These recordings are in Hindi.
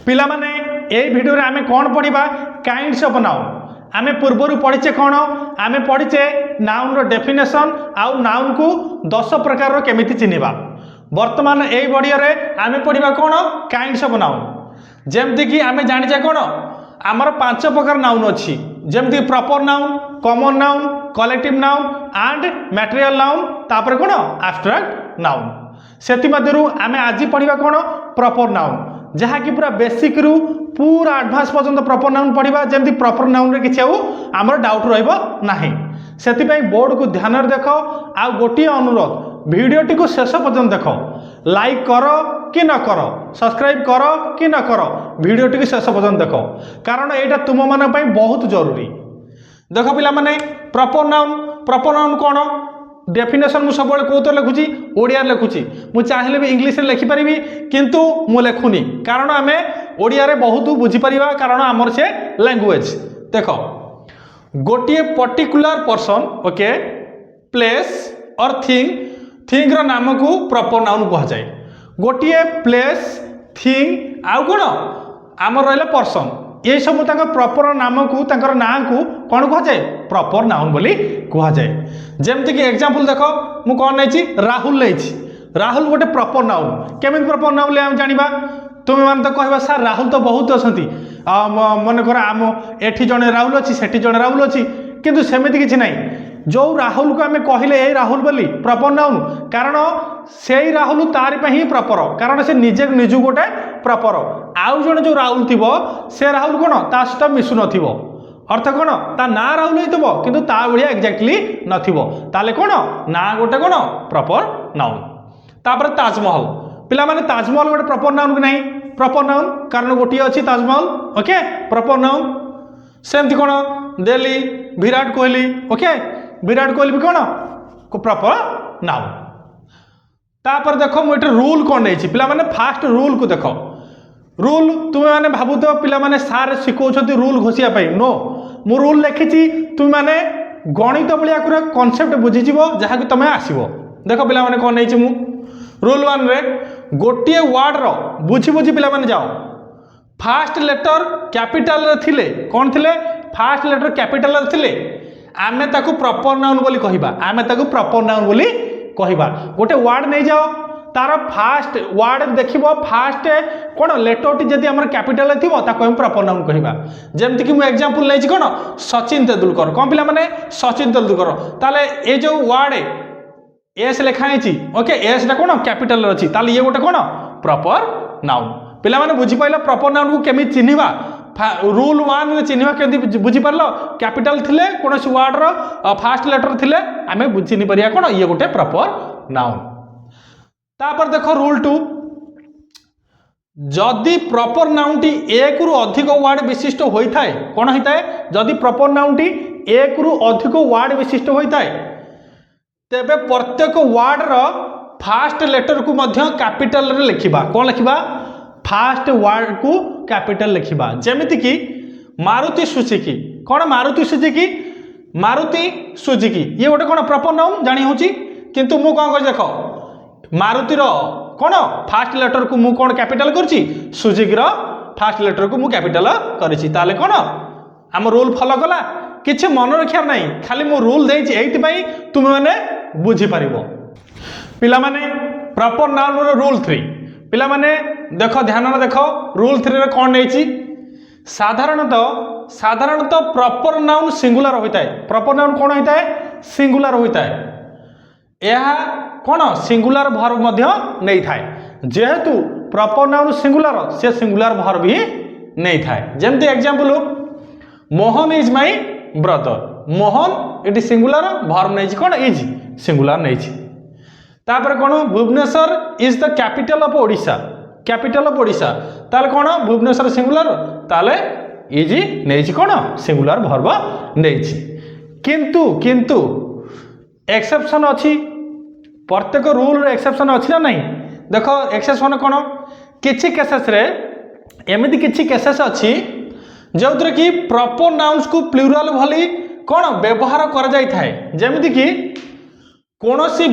पिला माने ए वीडियो रे आमे कोन पढिबा काइंड्स ऑफ नाउन। आमे पूर्वरु पढिचे कोन आमे पढिचे नाउन रो डेफिनेशन आउ नाउन को 10 प्रकार रो केमिति चिनिबा। वर्तमान ए वीडियो रे आमे पढिबा कोन काइंड्स ऑफ नाउन। जेमति कि आमे जानिचे कोन आमर 5 प्रकार नाउन अछि जेमति proper noun, common noun, collective noun and material noun तापर कोन एब्स्ट्रैक्ट नाउन। सेति मध्यरु आमे आज पढिबा कोन प्रॉपर नाउन जहा कि पूरा बेसिक रु पूरा एडवांस पर्यंत प्रॉपर नाउन पढिबा जेमति प्रॉपर नाउन रे किछ आमर डाउट रहइबो नाही। सेति पई बोर्ड को ध्यान रे देखो आ गोटी अनुरोध वीडियोटी को शेष पर्यंत देखो, लाइक करो कि न करो, सब्सक्राइब करो कि न करो, वीडियोटी को शेष पर्यंत देखो कारण एटा तुम मन पई बहुत जरूरी। देखो पिला माने प्रॉपर नाउन कोन डेफिनेशन मु सब कौत लिखुची ओडिया लिखुची मु चाहिले भी इंग्लिश रे लिखि परिबी किंतु मु लिखुनी कारण आमे ओडिया रे बहुत बुझी परिबा कारण हमर से लैंग्वेज। देखो गोटिए पर्टिकुलर पर्सन ओके प्लेस और थिंग रो नाम को प्रॉपर नाउन कहा जाए। गोटिए प्लेस थिंग आउ कोन हमर रहले पर्सन ये सब तांका प्रॉपर नाम को तांकर ना को कोन कहा जाए प्रॉपर नाउन बोली कहा जाए। जेमति कि एग्जांपल देखो मु कोन नैछि राहुल नैछि राहुल गोटे प्रॉपर नाउन केमिति प्रॉपर नाउन ले हम जानिबा तुम मान तो कहबा सर राहुल तो बहुत असंती मन कर आम एठी जने राहुल अछि सेठी जने राहुल अछि किंतु सेमिति किछि नै जो राहुल को आमे कहले ए राहुल बोली प्रॉपर नाउन कारण सेई राहुल तारि पे ही प्रॉपर कारण से निजे निजु गोटे प्रॉपर आउ जने जो राहुल थिबो से राहुल कोन ता सहित मिसु नथिबो अर्थ कोन ता ना राहुल हेतबो किंतु ता भलिया एग्जैक्टली नथिबो ताले कोन ना गोटे कोन प्रॉपर नाउन। तापर ताजमहल पिला माने ताजमहल गोटे प्रॉपर नाउन कि नहीं प्रॉपर नाउन कारण गोटी अछि ताजमहल ओके प्रॉपर नाउन। सेमति कोन दिल्ली विराट कोहली ओके विराट कोहली भी कोन को प्रॉपर नाउन। तापर देखो मु एटे रूल कोन नैछि पिला माने फास्ट रूल को देखो रूल तुमे माने भाबुतो पिला माने सार सिखौछथि रूल घोषिया पई नो मु रूल लिखिछि तुमे माने गणित बलिया कुरा कांसेप्ट बुझि जिवो जहा कि तमे आसीबो। देखो पिला माने कोन नैछि मु रूल 1 रे गोटिए वर्ड रो बुझि पिला माने जाओ फास्ट लेटर कैपिटल रे थिले कोन थिले फास्ट लेटर कैपिटल रे थिले आमे ताकू प्रॉपर नाउन बोली कहिबा आमे ताकू प्रॉपर नाउन बोली कहिबा। गोटे वर्ड नै जाओ तार फास्ट वर्ड देखिबो फास्ट कोन लेटरटी जदी हमर कैपिटल थिबो ताको हम प्रॉपर नाउन कहिबा। जेमति कि मु एग्जांपल नै छि कोन सचिन तेंदुलकर कोन पिला माने सचिन तेंदुलकर ताले ए जो वर्ड एस लिखा है ओके एस टा कोन कैपिटल रे अछि ताले ये गोटे कोन प्रॉपर नाउन। पिला माने बुझी पाइला प्रॉपर नाउन को केमि चिन्हिबा रूल 1 रे चिन्हिबा केमि बुझी परलो कैपिटल थिले कोनोसी वर्ड रो फास्ट लेटर थिले आमे चिन्हि परिया कोन ये गोटे प्रॉपर नाउन। तापर देखो रूल 2 जदि प्रॉपर नाउन टी एक रु अधिक वर्ड विशिष्ट होई थाए कोन होइताए जदि प्रॉपर नाउन टी एक रु अधिक वर्ड विशिष्ट होई थाए तेबे प्रत्येक वर्ड रो फास्ट लेटर को मध्य कैपिटल रे लिखिबा कोन लिखिबा फास्ट वर्ड को कैपिटल लिखिबा। जेमिति कि मारुति सुजुकी कोन मारुति सुजुकी ये गोटे कोन प्रॉपर नाउन जानि होची किंतु मु कोन कर देखो मारुति रो कोन फास्ट लेटर को मु कोन कैपिटल करची सुजुकी रो फास्ट लेटर को मु कैपिटल करची ताले कोन हम रूल फॉलो कला किछि मन रखियार नै खाली मु रूल देछि एति पई तुम माने बुझी परिबो। पिला माने प्रॉपर नाउन रो रूल 3 पिला माने देखो ध्यान रे देखो रूल 3 रे कोन नैछि साधारणतः प्रॉपर नाउन सिंगुलर होइताय प्रॉपर नाउन कोन होइताय सिंगुलर होइताय एहा कोन सिंगुलर वर्ब मध्य नै थाय जेहेतु प्रॉपर नाउन सिंगुलर से सिंगुलर वर्ब भी नै थाय। जेमति example Mohan is my brother Mohan it singular verb नै छि कोन इज सिंगुलर नै छि। तापर कोन Bhubaneswar is the capital of Odisha ताले कोन भुवनेश्वर सिंगुलर ताले इज नै छि कोन सिंगुलर वर्ब नै छि। किंतु एक्सेप्शन अछि प्रत्येक रूल रे एक्सेप्शन अछि ना नहीं देखो एक्सेप्शन कोन किछि केसेस रे एमिति किछि केसेस अछि जोथरे कि प्रॉपर नाउन्स को प्लुरल भली कोन व्यवहार कर जाय थाए। जेमिति कि कोनोसी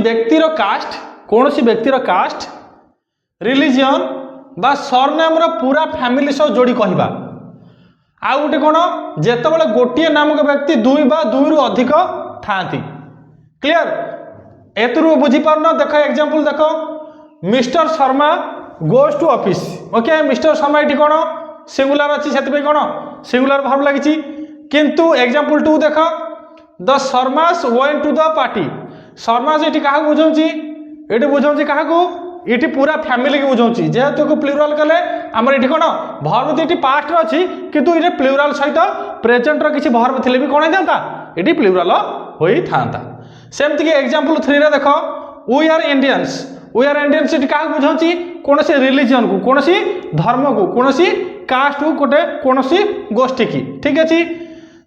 व्यक्तिर कास्ट रिलीजन बा सरनेम पूरा फैमिली सह जोड़ी कहवा। आउ गोटे कौन जितेबाला गोटे नामक व्यक्ति दुई बा दुई रु अधिक था। क्लियर एतरु बुझीपार देख एग्जांपल देख mister Sharma goes to office. Okay mister Sharma ये कौन सिंगुलर अच्छी से कौन सिंगुलर भाव लगी। किंतु एग्जांपल 2 देख the Sharmas went to the party. Sharmas ये क्या बुझाऊँ ये बुझाऊँ क्या ये पूरा फैमिली की बुझाऊँ जेहेतु प्लूराल कले आम ये कौन भर्ब ये पास्ट अच्छी किंतु ये प्लूराल सहित प्रेजेंट किसी भर्ब थे भी कौन होता ये प्लूराल होता। सेमती एग्जांपल 3 देख we are Indians. We are Indians ये क्या बुझाऊँ कौन सी रिलीजन को कौन सी धर्म को कौन सी कास्ट को गोटे कौन सी गोष्ठी की। ठीक अच्छे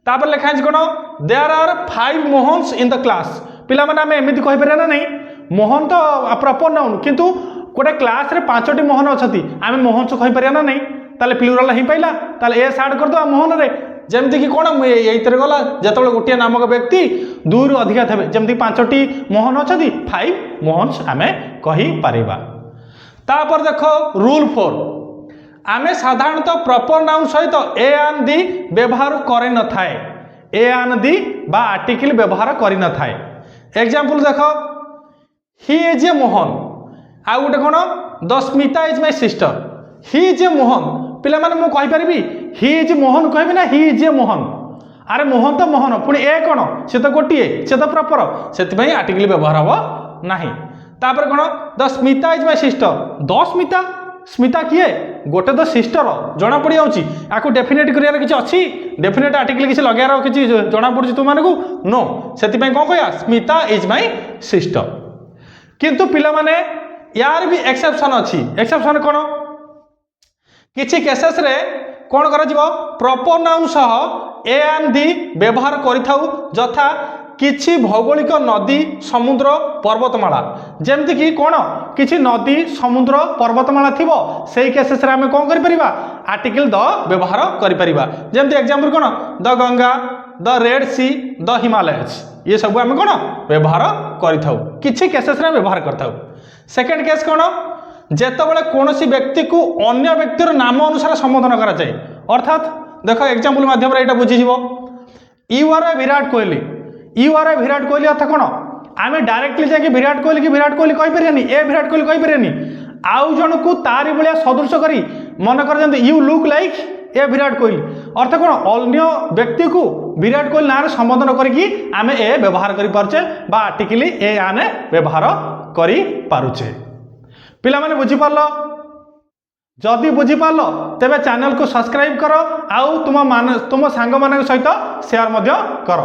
तापर लिखा है कौन there are 5 Mohans in the class. पिला माने आम एमती कहीपर ना नहीं मोहन तो प्रॉपर नाउन किंतु गोटे क्लास रे 5टी मोहन अच्छी आम मोहन्स कहीपर ना नहीं ताले प्लूराल ही पाइला ताले एस ऐड कर दो मोहन रे जमती कि कौन ये गला जिते गोटे नामक व्यक्ति 2 रु अधिका थे जमती 5टी मोहन अच्छी 5 मोहन्स आम कहीपर। तापर देख रूल 4 आमे साधारणतः प्रॉपर नाउन सहित ए एंड दी व्यवहार करे न थाए। ए एंड दी बा आर्टिकल व्यवहार करे न थाए। एग्जांपल देख ही इज ए मोहन आ गोटे कौन the Smita is my sister. He is a Mohan पिला माने मु कहि परिबी ही इज मोहन कहबी ना ही इज ए मोहन। अरे मोहन तो मोहन पुणी ए कौन से तो गोटे से तो प्रॉपर से आर्टिकल व्यवहार हम ना। तापर कौन the Smita is my sister. The Smita Smita किए गोटे तो सिस्टर जना पड़ जाऊँगी आपको डेफिनेट कर किसी अच्छी डेफिनेट आर्टिकल किसी लगे किसी जना पड़ी तुम मानक नो से कौन कह स्मिता इज माय सिस्टर। किंतु पिला माने यार भी एक्सेप्शन अच्छी। एक्सेप्शन कौन किसी केसेस रे कौन कर प्रॉपर नाउन सह ए एंड दी व्यवहार करिथाउ जथा किछि भौगोलिक नदी समुद्र पर्वतमाला जेमती कि कौन किछि नदी समुद्र पर्वतमाला थिबो सेही केसेस रे आमे कौन करि परिबा आर्टिकल द व्यवहार करि परिबा। जेमती एग्जांपल कौन the Ganga the red see the Himalayas ये सब आमे कौन व्यवहार करिथाउ किछि केसेस रे व्यवहार करथाउ। सेकंड केस कौन जेतेबेले कोनोसी व्यक्ति को अन्य व्यक्तिर नाम अनुसार संबोधन करा जाए। अर्थात देख एग्जांपल माध्यम रे एटा बुझी जिवो you are a Virat Kohli. You are a Virat Kohli अर्थ कौन आम डायरेक्टली जाकि विराट कोहली की विराट कोहली कहीपरि ए विराट कोहली कहीपरि आउ जन को तारी भाया सदृश करी मन कर you look like a Virat Kohli अर्थ कौन अन्य व्यक्ति को विराट कोहली ना संबोधन करके आम ए व्यवहार करें बा आर्टिकली ए आने व्यवहार करें। पिला माने बुझीपार जदि बुझीपार तेबे चैनल को सब्सक्राइब कर आउ तुम सांग मान सहित शेयर कर।